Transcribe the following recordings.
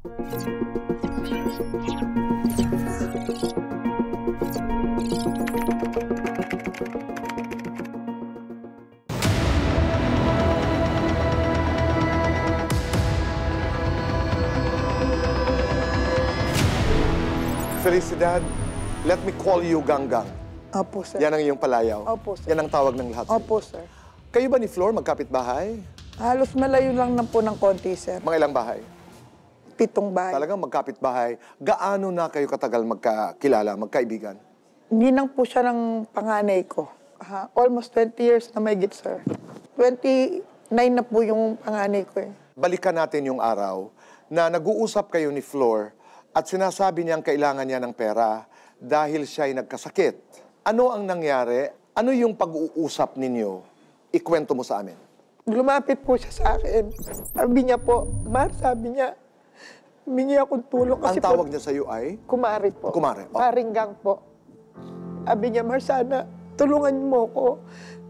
Felicidad, let me call you Ganggang. Opo, sir. Yan ang iyong palayaw? Opo, sir. Yan ang tawag ng lahat? Opo, sir. Kayo ba ni Flor magkapit-bahay? Halos malayo lang na po ng konti, sir. Mga ilang bahay? 7 bahay. Talagang magkapit-bahay. Gaano na kayo katagal magkakilala, magkaibigan? Ninang po siya ng panganay ko. Almost 20 years na may git, sir. 29 na po yung panganay ko eh. Balikan natin yung araw na nag-uusap kayo ni Flor at sinasabi niyang kailangan niya ng pera dahil siya ay nagkasakit. Ano ang nangyari? Ano yung pag-uusap ninyo? Ikwento mo sa amin. Lumapit po siya sa akin. Sabi niya po, Mar, sabi niya, humingi akong tulong kasi ang tawag niya sa iyo ay? Kumari po. Kumari. Oh. Maringgang po. Sabi niya, Mar, sana tulungan mo ko.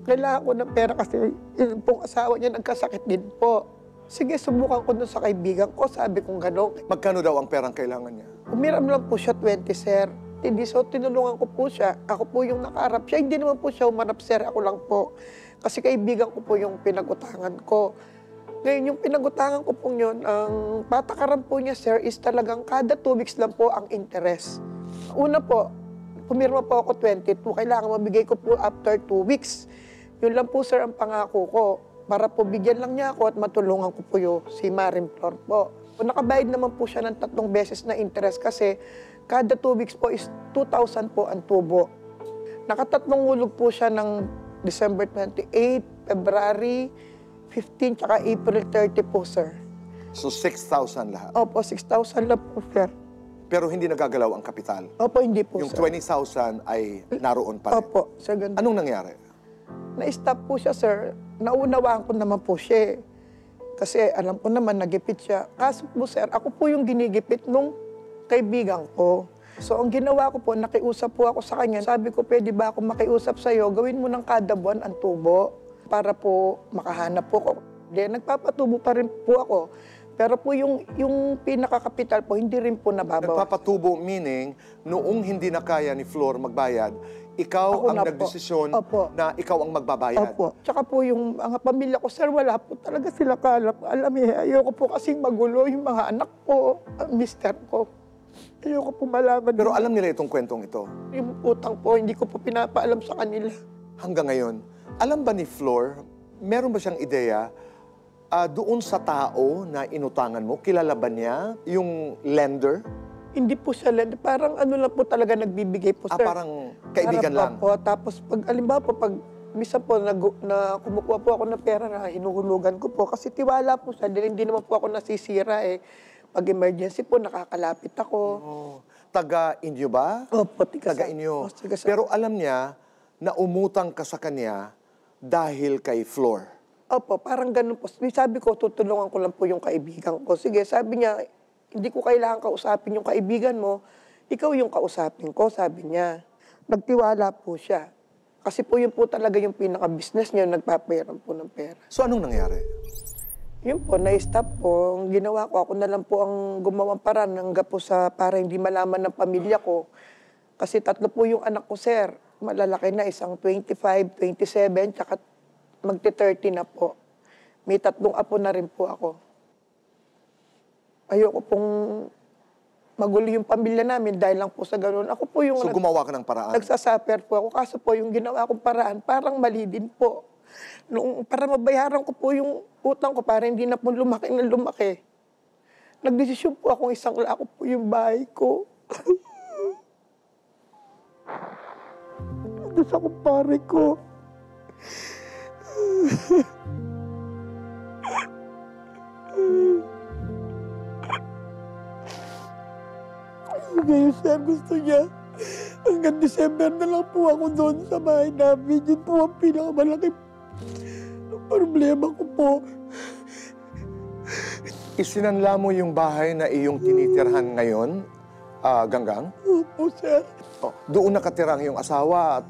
Kailangan ko ng pera kasi yung pong asawa niya nagkasakit din po. Sige, subukan ko dun sa kaibigan ko. Sabi kong gano'n. Magkano daw ang perang kailangan niya? Umiram lang po siya 20, sir. Hindi, so tinulungan ko po siya. Ako po yung nakaharap siya. Hindi naman po siya umarap, sir. Ako lang po. Kasi kaibigan ko po yung pinagutangan ko. Ngayon, yung pinagutangan ko po yun, ang patakaran po niya, sir, is talagang kada 2 weeks lang po ang interest. Una po, pumirma po ako 22. Kailangan mabigay ko po after 2 weeks. Yun lang po, sir, ang pangako ko. Para po bigyan lang niya ako at matulungan ko po yung si Maring Flor po. Nakabayad naman po siya ng 3 beses na interest kasi kada 2 weeks po is 2,000 po ang tubo. Nakatatlong hulog po siya ng December 28, February 15, tsaka April 30 po, sir. So 6,000 lahat? Opo, 6,000 lang po, sir. Pero hindi nagagalaw ang kapital? Opo, hindi po, yung sir. Yung 20,000 ay naroon pa rin? Opo, sir. Ganun. Anong nangyari? Na-stop po siya, sir. Naunawaan ko naman po siya. Kasi alam ko naman, nagipit siya. Kaso po, sir, ako po yung ginigipit nung kaibigan ko. So, ang ginawa ko po, nakiusap po ako sa kanya. Sabi ko, pwede ba ako makiusap sa'yo? Gawin mo ng kada buwan ang tubo para po makahanap po ko. Then, nagpapatubo pa rin po ako. Pero po yung pinakakapital po, hindi rin po nababawas. Nagpapatubo meaning, noong hindi na kaya ni Flor magbayad, ikaw Ako ang na po. nagdesisyon Opo. na ikaw ang magbabayad. Opo. Tsaka po yung mga pamilya ko, sir, wala po talaga sila kalap. Alam eh, ayoko po kasing magulo yung mga anak ko, mister ko. Ayoko po malaman. Pero alam nila itong kwentong ito? Yung utang po, hindi ko po pinapaalam sa kanila. Hanggang ngayon, alam ba ni Flor, meron ba siyang ideya doon sa tao na inutangan mo? Kilala ba niya yung lender? Hindi po siya lender. Parang ano lang po talaga nagbibigay po, sir. Parang kaibigan lang? Po. Tapos, pag alimbawa po, pag misa po, na kumukuha po ako ng pera na hinuhulugan ko po. Kasi tiwala po siya. Hindi naman po ako nasisira eh. Pag emergency po, nakakalapit ako. Oh. Taga-inyo ba? Opo, taga-inyo. Pero alam niya na umutang ka sa kanya dahil kay Flor. Opo, parang ganun po. Sabi ko, tutulungan ko lang po yung kaibigan ko. Sige, sabi niya, hindi ko kailangan kausapin yung kaibigan mo. Ikaw yung kausapin ko, sabi niya. Nagtiwala po siya. Kasi po yun po talaga yung pinaka-business niya, nagpapayaran po ng pera. So anong nangyari? Yun po, na-stop po. Ang ginawa ko, ako na lang po ang gumawang paraan hanggang po sa para hindi malaman ng pamilya ko. Kasi 3 po yung anak ko, sir. Malalaki na, isang 25, 27, tsaka magti-30 na po. May 3 apo na rin po ako. Ayoko pong magulo yung pamilya namin dahil lang po sa ganun. Ako po yung... So gumawa ka ng paraan? Nagsasuffer po ako. Kaso po yung ginawa kong paraan, parang mali din po. Para mabayaran ko po yung utang ko, para hindi na po lumaki na lumaki. Nagdesisyon po akong isang lako po yung bahay ko. Ito sa kumpare ko. Ngayon, sir, gusto niya. Hanggang December na lang po ako doon sa bahay namin. Yun po ang pinakamalaking problema ko po. Isinanla mo yung bahay na iyong tinitirhan ngayon, Ganggang? Opo, sir. Doon nakatira ang iyong asawa at...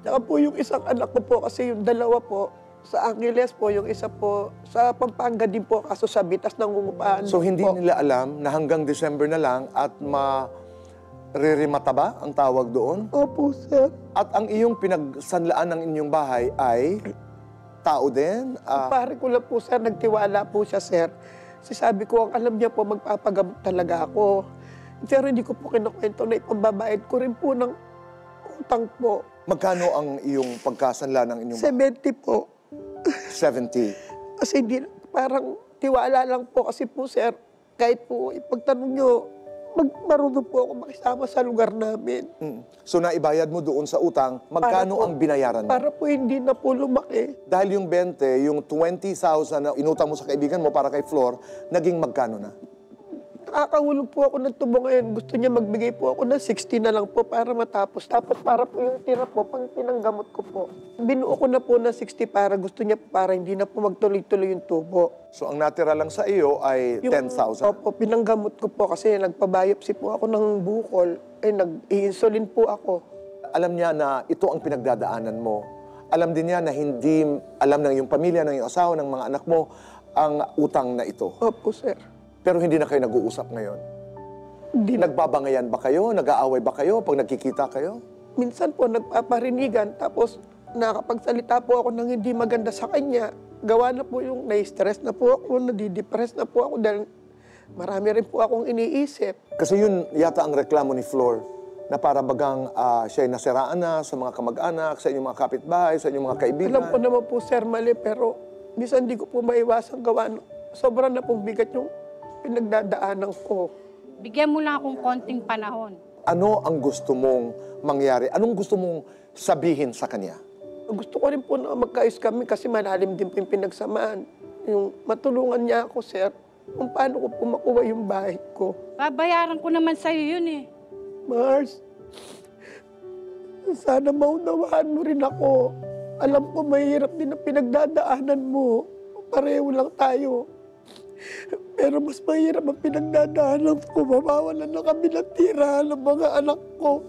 Tsaka po yung isang anak ko po, kasi yung 2 po, sa Angeles po, yung isa po sa Pampanga din po, kaso sa Bitas nangungupahan. So hindi po. nila alam na hanggang December na lang at maririmata ba ang tawag doon? Opo, sir. At ang iyong pinagsanlaan ng inyong bahay ay tao din? Pare ko lang po, sir, nagtiwala po siya, sir. Sabi ko, ang alam niya po, magpapagamot talaga ako. Pero hindi ko po kinukwento na ipambabayad ko rin po ng utang po. Magkano ang iyong pagkasanla ng inyong bahay? 70 po. 70. Kasi parang tiwala lang po kasi po, sir, kahit po ipagtanong nyo, marunong po ako makisama sa lugar namin. So naibayad mo doon sa utang, magkano ang binayaran mo? Para po hindi na po lumaki. Dahil yung 20, yung 20,000 na inutang mo sa kaibigan mo para kay Flor, naging magkano na? Nakakahulog po ako ng tubo ngayon. Gusto niya magbigay po ako ng 60 na lang po para matapos. Tapos para po yung tira po, pang pinanggamot ko po. Binuo ko na po ng 60 para gusto niya para hindi na po magtuloy-tuloy yung tubo. So ang natira lang sa iyo ay 10,000? Opo, pinanggamot ko po kasi nagpabiopsy po ako ng bukol. Nag-insulin po ako. Alam niya na ito ang pinagdadaanan mo. Alam din niya na hindi alam ng iyong pamilya, ng iyong asawa, ng mga anak mo ang utang na ito. Opo, sir. Pero hindi na kayo nag-uusap ngayon. Hindi na. Nagbabangayan ba kayo? Nag-aaway ba kayo pag nagkikita kayo? Minsan po nagpaparinigan tapos nakapagsalita po ako ng hindi maganda sa kanya. Gawa na po yung na-stress na po ako, nadidepress na po ako dahil marami rin po akong iniisip. Kasi yun yata ang reklamo ni Flor na para bagang siya'y nasiraan na sa mga kamag-anak, sa inyong mga kapitbahay, sa inyong mga kaibigan. Alam ko naman po, sir, mali, pero minsan di ko po maiwasang gawa. Sobrang na pong bigat yung pinagdadaanan ko. Bigyan mo lang akong konting panahon. Ano ang gusto mong mangyari? Anong gusto mong sabihin sa kanya? Gusto ko rin po na magkaayos kami kasi malalim din po yung pinagsamaan. Yung matulungan niya ako, sir, kung paano ko po makuha yung bahay ko. Babayaran ko naman sa'yo yun eh. Mars, sana maunawaan mo rin ako. Alam ko mahirap din ang pinagdadaanan mo. Pareho lang tayo. Pero mas mahirap ang pinagdadaanan ko. Mawawalan na kami ng tirahan ng mga anak ko.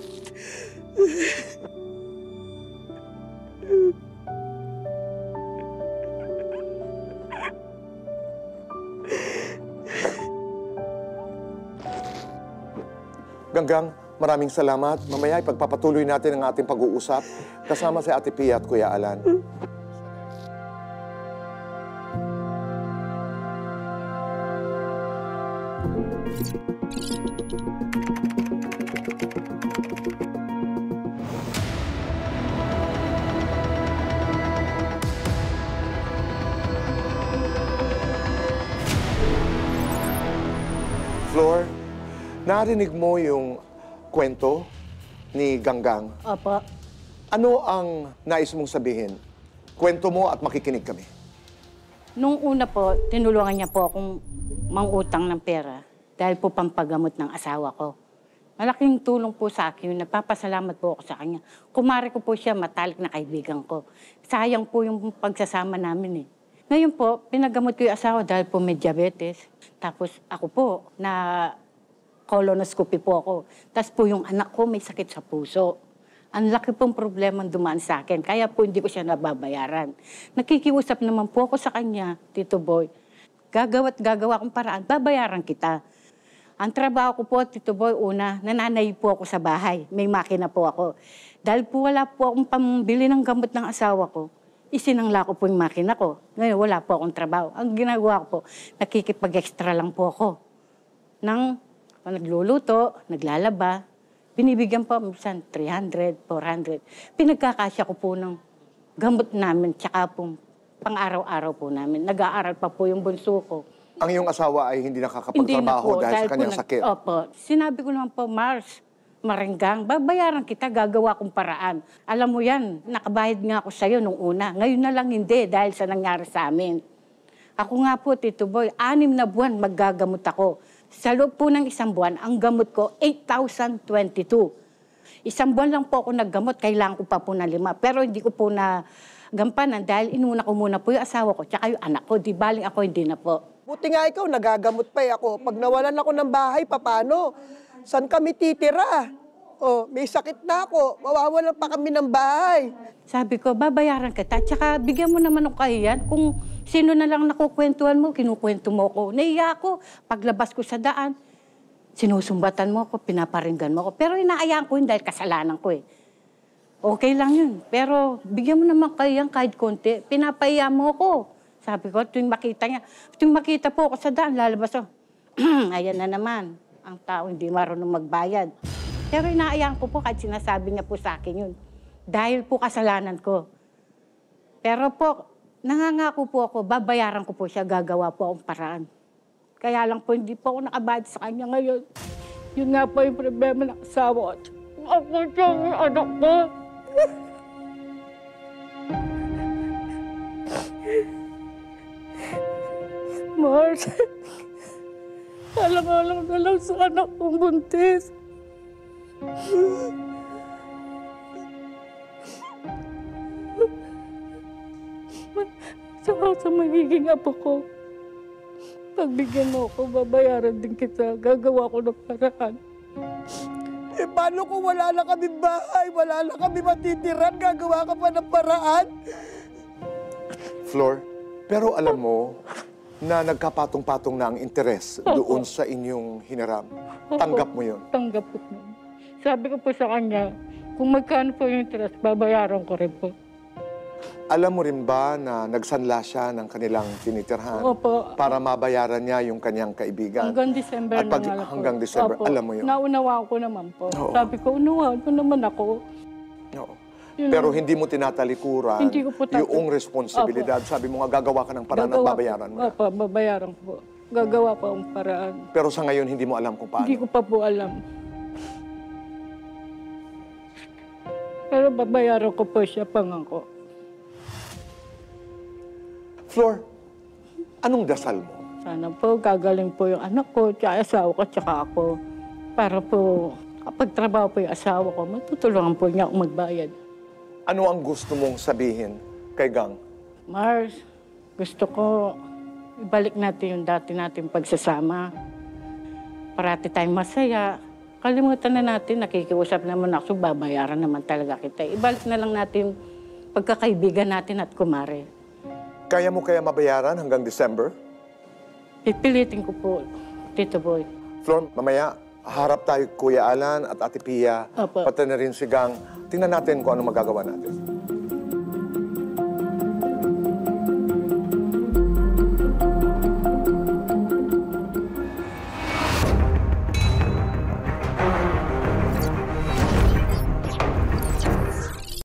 Ganggang, maraming salamat. Mamaya ipagpapatuloy natin ang ating pag-uusap kasama si Ate Pia at Kuya Alan. Flor, narinig mo yung kwento ni Ganggang. Opo. Ano ang nais mong sabihin? Kwento mo at makikinig kami. Nung una po, tinulungan niya po akong mangutang ng pera dahil po pampagamot ng asawa ko. Malaking tulong po sa akin yun. Nagpapasalamat po ako sa kanya. Kumari ko po siya, matalik na kaibigan ko. Sayang po yung pagsasama namin eh. Ngayon po, pinagamot ko yung asawa dahil po may diabetes. Tapos ako po, na colonoscopy po ako. Tapos po yung anak ko may sakit sa puso. Ang laki pong problema dumaan sa akin. Kaya po hindi ko siya nababayaran. Nakikiusap naman po ako sa kanya, Tito Boy. Gagawa akong paraan, babayaran kita. Ang trabaho ko po, Tito Boy, una, nananay po ako sa bahay. May makina po ako. Dahil po wala po akong pambili ng gamot ng asawa ko, isinangla ko po yung makina ko. Ngayon, wala po akong trabaho. Ang ginagawa ko po, nakikipag-extra lang po ako. Nagluluto, naglalaba, binibigyan po minsan 300, 400. Pinagkakasya ko po ng gamot namin, tsaka po pang-araw-araw po namin. Nag-aaral pa po yung bunso ko. Ang iyong asawa ay hindi nakakapagtrabaho dahil sa kanyang sakit. Opo. Sinabi ko naman po, Mars, Marenggang, babayaran kita, gagawa kong paraan. Alam mo yan, nakabayad nga ako sa'yo nung una. Ngayon na lang hindi dahil sa nangyari sa amin. Ako nga po, Tito Boy, 6 na buwan maggagamot ako. Sa loob po ng 1 buwan, ang gamot ko, 8,022. 1 buwan lang po ako naggamot, kailangan ko pa po na 5. Pero hindi ko po na gampanan dahil inuna ko muna po yung asawa ko tsaka yung anak ko. Di baling ako, hindi na po. Buti nga ikaw, nagagamot pa ako. Pag nawalan ako ng bahay, paano? Saan kami titira? Oh, may sakit na ako. Mawawalan pa kami ng bahay. Sabi ko, babayaran kita. Tsaka bigyan mo naman ng kahiyan. Kung sino na lang nakukwentuhan mo, kinukwento mo ko. Naiya ako. Paglabas ko sa daan, sinusumbatan mo ako, pinaparinggan mo ako. Pero inaayaan ko yun dahil kasalanan ko eh. Okay lang yun. Pero bigyan mo naman kahiyan kahit konti. Pinapaiya mo ako. Sabi ko, tuwing makita po ako sa daan, lalabas ako. Ayan na naman. Ang tao hindi marunong magbayad. Pero inaayaan ko po kahit sinasabi niya po sa akin yun. Dahil po kasalanan ko. Pero po, nangangako po ako, babayaran ko po siya, gagawa po akong paraan. Kaya lang po, hindi po ako nakabayad sa kanya ngayon. Yun nga po yung problema ng asawa ko. Ako siya yung anak ko. Mars, alang-alang na lang sa anak kong buntis. Saka sa magiging apo ko, pagbigyan mo ako, babayaran din kita. Gagawa ko ng paraan. Eh, paano kung wala na kami bahay? Wala na kami matitiran? Gagawa ka pa ng paraan? Flor, pero alam mo na nagkapatong-patong na ang interes doon sa inyong hiniram. Tanggap mo yun. Tanggap ko po. Sabi ko po sa kanya, kung magkano po yung interest, babayaran ko rin po. Alam mo rin ba na nagsanla siya ng kanilang tinitirhan Opo. para mabayaran niya yung kanyang kaibigan? Hanggang December At pag, na nga po. hanggang December, Opo. alam mo yun. Naunawaan ko naman po. Oo. Sabi ko, unawaan ko naman ako. Oo. Yun Pero lang. hindi mo tinatalikuran Hindi ko po yung responsibilidad. Sabi mo nga, gagawa ka ng paraan at Gagawa babayaran mo. po. Opo, babayaran ko po. Gagawa pa ang paraan. Pero sa ngayon, hindi mo alam kung paano. Hindi ko pa po alam. Pero babayaran ko po siya pangako. Flor, anong dasal mo? Sana po gagaling po yung anak ko, tsaka asawa ko, tsaka ako. Para po, kapag trabaho po yung asawa ko, matutulungan po niya akong magbayad. Ano ang gusto mong sabihin kay Gang? Mars, gusto ko ibalik natin yung dati natin pagsasama. Parati tayong masaya. Kalimutan na natin, nakikiusap naman ako, babayaran naman talaga kita. Ibalik na lang natin pagkakaibigan natin at kumare. Kaya mo kaya mabayaran hanggang December? Pipilitin ko po, Tito Boy. Flor, mamaya, harap tayo Kuya Alan at Ate Pia, Opo. pati na rin si Gang. Tingnan natin kung ano magagawa natin.